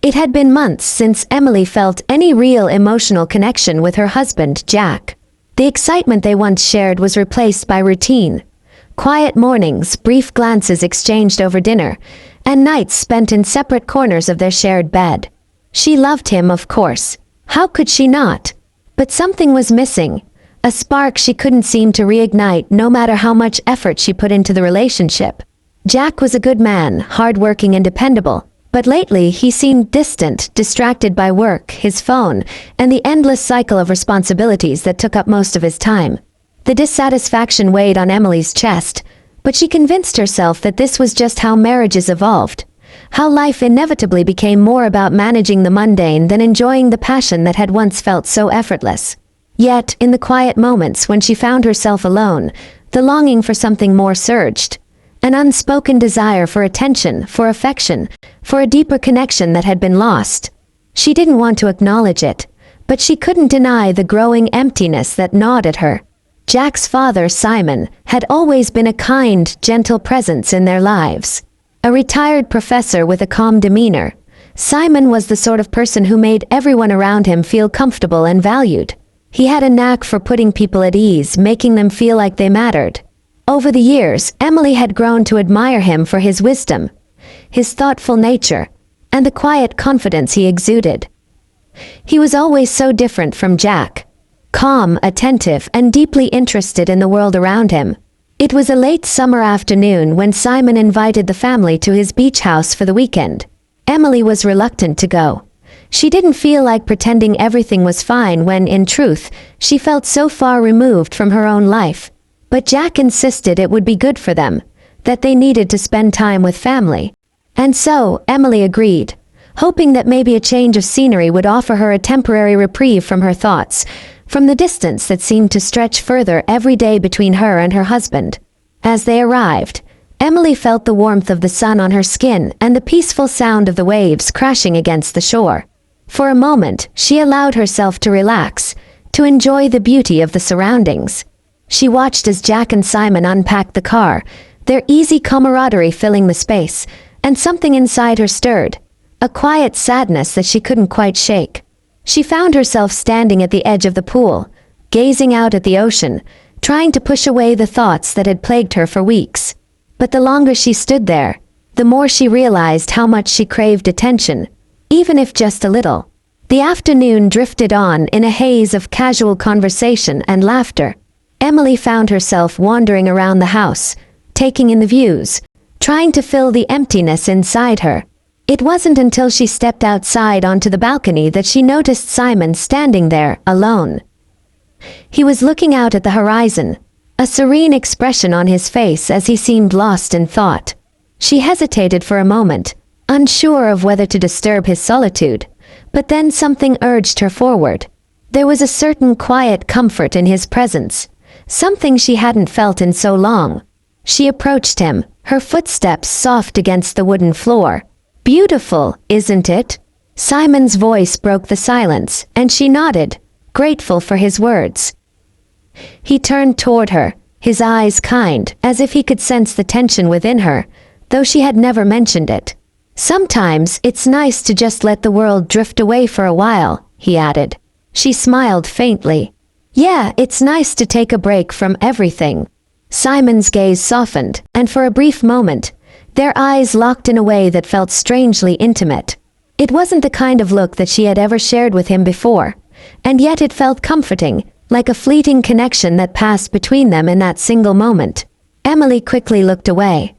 It had been months since Emily felt any real emotional connection with her husband, Jack. The excitement they once shared was replaced by routine. Quiet mornings, brief glances exchanged over dinner, and nights spent in separate corners of their shared bed. She loved him, of course. How could she not? But something was missing. A spark she couldn't seem to reignite no matter how much effort she put into the relationship. Jack was a good man, hardworking and dependable, but lately he seemed distant, distracted by work, his phone, and the endless cycle of responsibilities that took up most of his time. The dissatisfaction weighed on Emily's chest, but she convinced herself that this was just how marriages evolved, how life inevitably became more about managing the mundane than enjoying the passion that had once felt so effortless. Yet, in the quiet moments when she found herself alone, the longing for something more surged. An unspoken desire for attention, for affection, for a deeper connection that had been lost. She didn't want to acknowledge it, but she couldn't deny the growing emptiness that gnawed at her. Jack's father, Simon, had always been a kind, gentle presence in their lives. A retired professor with a calm demeanor, Simon was the sort of person who made everyone around him feel comfortable and valued. He had a knack for putting people at ease, making them feel like they mattered. Over the years, Emily had grown to admire him for his wisdom, his thoughtful nature, and the quiet confidence he exuded. He was always so different from Jack, calm, attentive, and deeply interested in the world around him. It was a late summer afternoon when Simon invited the family to his beach house for the weekend. Emily was reluctant to go. She didn't feel like pretending everything was fine when, in truth, she felt so far removed from her own life. But Jack insisted it would be good for them, that they needed to spend time with family. And so, Emily agreed, hoping that maybe a change of scenery would offer her a temporary reprieve from her thoughts, from the distance that seemed to stretch further every day between her and her husband. As they arrived, Emily felt the warmth of the sun on her skin and the peaceful sound of the waves crashing against the shore. For a moment, she allowed herself to relax, to enjoy the beauty of the surroundings. She watched as Jack and Simon unpacked the car, their easy camaraderie filling the space, and something inside her stirred, a quiet sadness that she couldn't quite shake. She found herself standing at the edge of the pool, gazing out at the ocean, trying to push away the thoughts that had plagued her for weeks. But the longer she stood there, the more she realized how much she craved attention, even if just a little. The afternoon drifted on in a haze of casual conversation and laughter. Emily found herself wandering around the house, taking in the views, trying to fill the emptiness inside her. It wasn't until she stepped outside onto the balcony that she noticed Simon standing there, alone. He was looking out at the horizon, a serene expression on his face as he seemed lost in thought. She hesitated for a moment, unsure of whether to disturb his solitude, but then something urged her forward. There was a certain quiet comfort in his presence, something she hadn't felt in so long. She approached him, her footsteps soft against the wooden floor. "Beautiful, isn't it?" Simon's voice broke the silence, and she nodded, grateful for his words. He turned toward her, his eyes kind, as if he could sense the tension within her, though she had never mentioned it. "Sometimes it's nice to just let the world drift away for a while," he added. She smiled faintly. "Yeah, it's nice to take a break from everything." Simon's gaze softened, and for a brief moment, their eyes locked in a way that felt strangely intimate. It wasn't the kind of look that she had ever shared with him before, and yet it felt comforting, like a fleeting connection that passed between them in that single moment. Emily quickly looked away,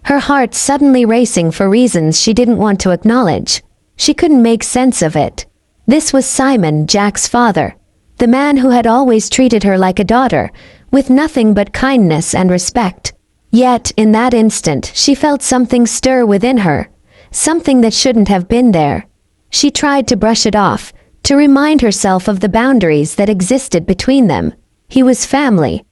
her heart suddenly racing for reasons she didn't want to acknowledge. She couldn't make sense of it. This was Simon, Jack's father, the man who had always treated her like a daughter, with nothing but kindness and respect. Yet, in that instant, she felt something stir within her, something that shouldn't have been there. She tried to brush it off, to remind herself of the boundaries that existed between them. He was family.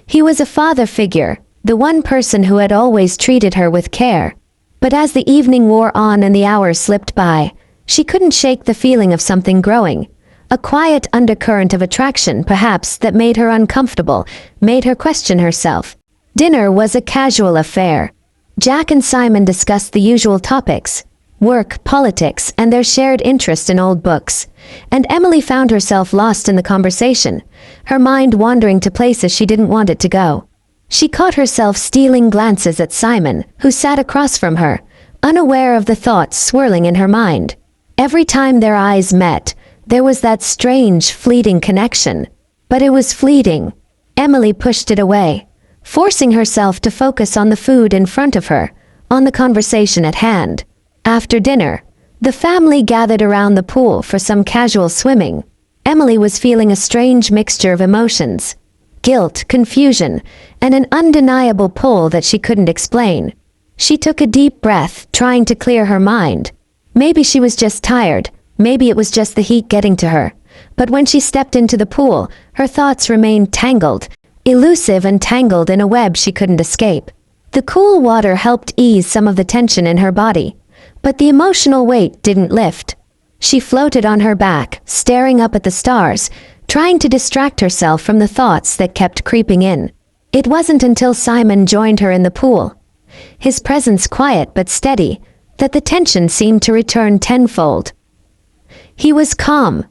He was a father figure, the one person who had always treated her with care. But as the evening wore on and the hours slipped by, she couldn't shake the feeling of something growing. A quiet undercurrent of attraction, perhaps, that made her uncomfortable, made her question herself. Dinner was a casual affair. Jack and Simon discussed the usual topics, work, politics, and their shared interest in old books. And Emily found herself lost in the conversation, her mind wandering to places she didn't want it to go. She caught herself stealing glances at Simon, who sat across from her, unaware of the thoughts swirling in her mind. Every time their eyes met, there was that strange, fleeting connection. But it was fleeting. Emily pushed it away, forcing herself to focus on the food in front of her, on the conversation at hand. After dinner, the family gathered around the pool for some casual swimming. Emily was feeling a strange mixture of emotions: guilt, confusion, and an undeniable pull that she couldn't explain. She took a deep breath, trying to clear her mind. Maybe she was just tired, maybe it was just the heat getting to her. But when she stepped into the pool, her thoughts remained tangled, elusive and tangled in a web she couldn't escape. The cool water helped ease some of the tension in her body, but the emotional weight didn't lift. She floated on her back, staring up at the stars, trying to distract herself from the thoughts that kept creeping in. It wasn't until Simon joined her in the pool, his presence quiet but steady, that the tension seemed to return tenfold. He was calm,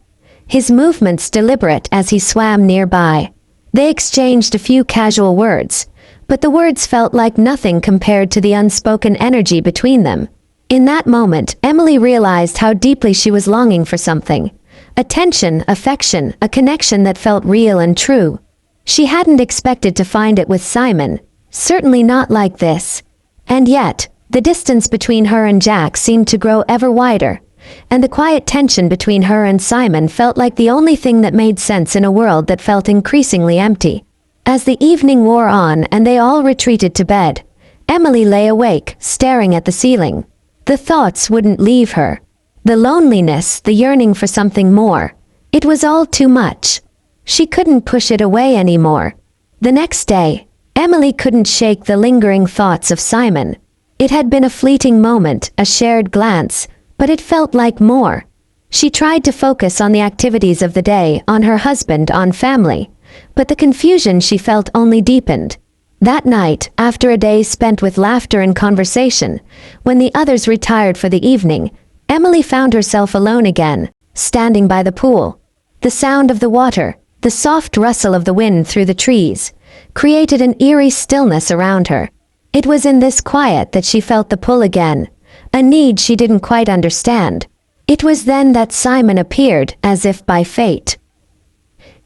his movements deliberate as he swam nearby. They exchanged a few casual words, but the words felt like nothing compared to the unspoken energy between them. In that moment, Emily realized how deeply she was longing for something. Attention, affection, a connection that felt real and true. She hadn't expected to find it with Simon, certainly not like this. And yet, the distance between her and Jack seemed to grow ever wider, and the quiet tension between her and Simon felt like the only thing that made sense in a world that felt increasingly empty. As the evening wore on and they all retreated to bed, Emily lay awake, staring at the ceiling. The thoughts wouldn't leave her. The loneliness, the yearning for something more. It was all too much. She couldn't push it away anymore. The next day, Emily couldn't shake the lingering thoughts of Simon. It had been a fleeting moment, a shared glance, but it felt like more. She tried to focus on the activities of the day, on her husband, on family, but the confusion she felt only deepened. That night, after a day spent with laughter and conversation, when the others retired for the evening, Emily found herself alone again, standing by the pool. The sound of the water, the soft rustle of the wind through the trees, created an eerie stillness around her. It was in this quiet that she felt the pull again, a need she didn't quite understand. It was then that Simon appeared, as if by fate.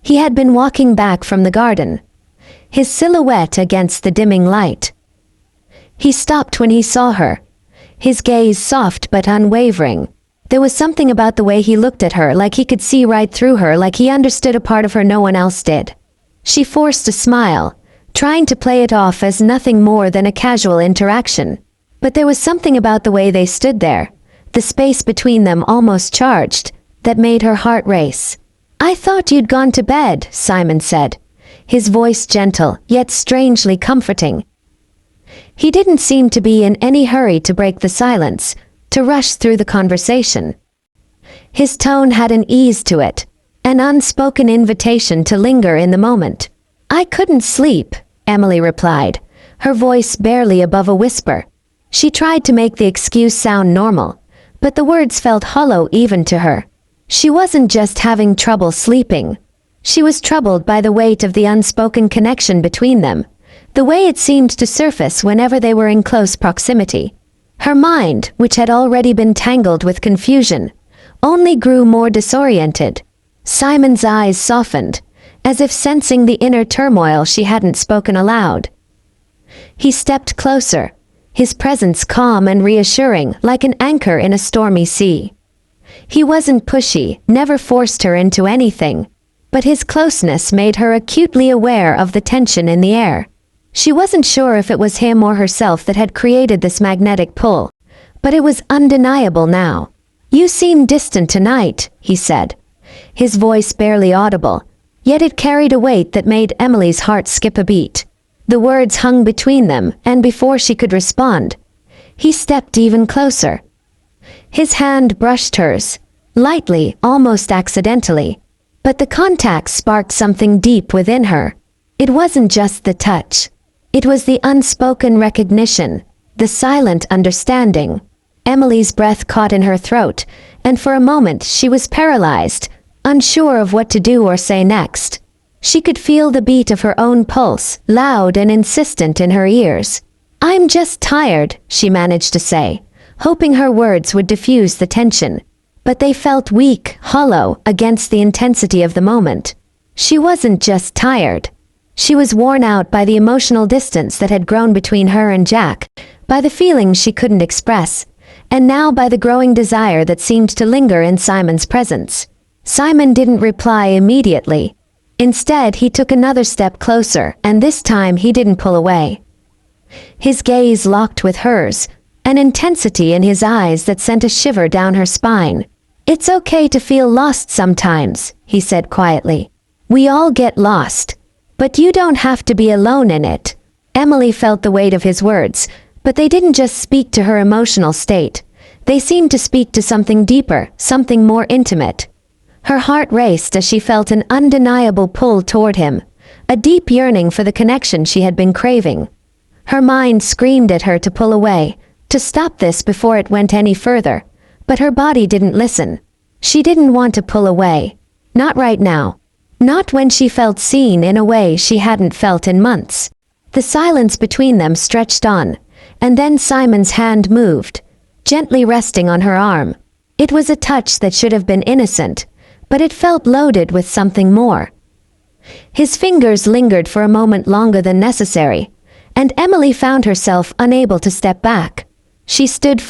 He had been walking back from the garden, his silhouette against the dimming light. He stopped when he saw her, his gaze soft but unwavering. There was something about the way he looked at her, like he could see right through her, like he understood a part of her no one else did. She forced a smile, trying to play it off as nothing more than a casual interaction. But there was something about the way they stood there, the space between them almost charged, that made her heart race. "I thought you'd gone to bed," Simon said, his voice gentle, yet strangely comforting. He didn't seem to be in any hurry to break the silence, to rush through the conversation. His tone had an ease to it, an unspoken invitation to linger in the moment. "I couldn't sleep," Emily replied, her voice barely above a whisper. She tried to make the excuse sound normal, but the words felt hollow even to her. She wasn't just having trouble sleeping. She was troubled by the weight of the unspoken connection between them, the way it seemed to surface whenever they were in close proximity. Her mind, which had already been tangled with confusion, only grew more disoriented. Simon's eyes softened, as if sensing the inner turmoil she hadn't spoken aloud. He stepped closer, his presence calm and reassuring, like an anchor in a stormy sea. He wasn't pushy, never forced her into anything, but his closeness made her acutely aware of the tension in the air. She wasn't sure if it was him or herself that had created this magnetic pull, but it was undeniable now. "You seem distant tonight," he said, his voice barely audible, yet it carried a weight that made Emily's heart skip a beat. The words hung between them, and before she could respond, he stepped even closer. His hand brushed hers, lightly, almost accidentally, but the contact sparked something deep within her. It wasn't just the touch. It was the unspoken recognition, the silent understanding. Emily's breath caught in her throat, and for a moment she was paralyzed, unsure of what to do or say next. She could feel the beat of her own pulse, loud and insistent in her ears. "I'm just tired," she managed to say, hoping her words would diffuse the tension. But they felt weak, hollow, against the intensity of the moment. She wasn't just tired. She was worn out by the emotional distance that had grown between her and Jack, by the feelings she couldn't express, and now by the growing desire that seemed to linger in Simon's presence. Simon didn't reply immediately. Instead, he took another step closer, and this time he didn't pull away. His gaze locked with hers, an intensity in his eyes that sent a shiver down her spine. "It's okay to feel lost sometimes," he said quietly. "We all get lost. But you don't have to be alone in it." Emily felt the weight of his words, but they didn't just speak to her emotional state. They seemed to speak to something deeper, something more intimate. Her heart raced as she felt an undeniable pull toward him, a deep yearning for the connection she had been craving. Her mind screamed at her to pull away, to stop this before it went any further, but her body didn't listen. She didn't want to pull away. Not right now. Not when she felt seen in a way she hadn't felt in months. The silence between them stretched on, and then Simon's hand moved, gently resting on her arm. It was a touch that should have been innocent, but it felt loaded with something more. His fingers lingered for a moment longer than necessary, and Emily found herself unable to step back. She stood